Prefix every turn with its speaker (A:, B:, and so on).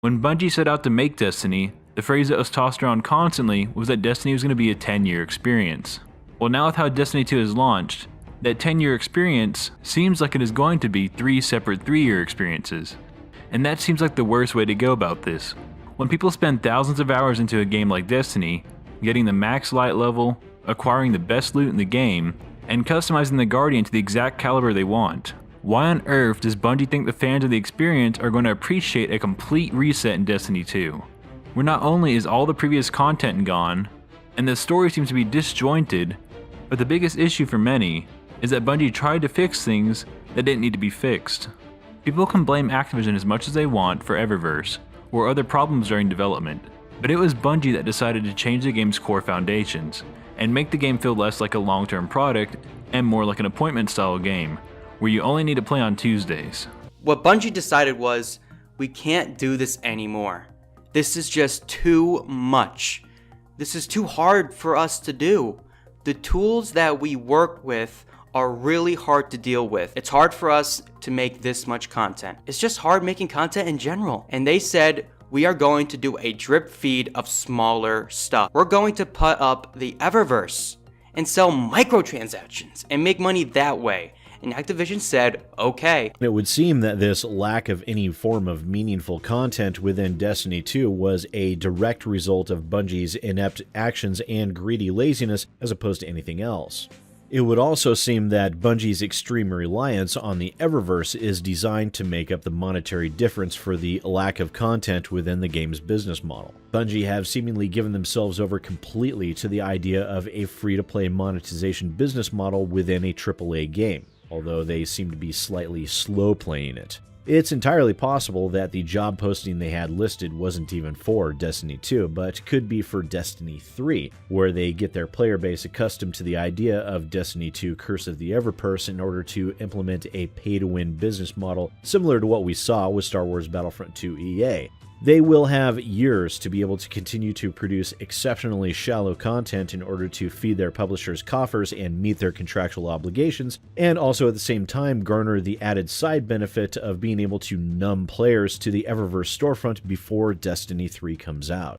A: When Bungie set out to make Destiny, the phrase that was tossed around constantly was that Destiny was going to be a 10-year experience. Well, now with how Destiny 2 is launched, that 10-year experience seems like it is going to be 3 separate 3-year experiences. And that seems like the worst way to go about this. When people spend thousands of hours into a game like Destiny, getting the max light level, acquiring the best loot in the game, and customizing the Guardian to the exact caliber they want, why on earth does Bungie think the fans of the experience are going to appreciate a complete reset in Destiny 2? Where not only is all the previous content gone, and the story seems to be disjointed, but the biggest issue for many is that Bungie tried to fix things that didn't need to be fixed. People can blame Activision as much as they want for Eververse, or other problems during development, but it was Bungie that decided to change the game's core foundations, and make the game feel less like a long-term product and more like an appointment-style game, where you only need to play on Tuesdays.
B: What Bungie decided was, we can't do this anymore. This is just too much. This is too hard for us to do. The tools that we work with are really hard to deal with. It's hard for us to make this much content. It's just hard making content in general. And they said, we are going to do a drip feed of smaller stuff. We're going to put up the Eververse and sell microtransactions and make money that way. And Activision said, okay.
C: It would seem that this lack of any form of meaningful content within Destiny 2 was a direct result of Bungie's inept actions and greedy laziness as opposed to anything else. It would also seem that Bungie's extreme reliance on the Eververse is designed to make up the monetary difference for the lack of content within the game's business model. Bungie have seemingly given themselves over completely to the idea of a free-to-play monetization business model within a AAA game, although they seem to be slightly slow playing it. It's entirely possible that the job posting they had listed wasn't even for Destiny 2, but could be for Destiny 3, where they get their player base accustomed to the idea of Destiny 2 Curse of the Everpurse in order to implement a pay-to-win business model similar to what we saw with Star Wars Battlefront 2 EA. They will have years to be able to continue to produce exceptionally shallow content in order to feed their publishers' coffers and meet their contractual obligations, and also at the same time garner the added side benefit of being able to numb players to the Eververse storefront before Destiny 3 comes out.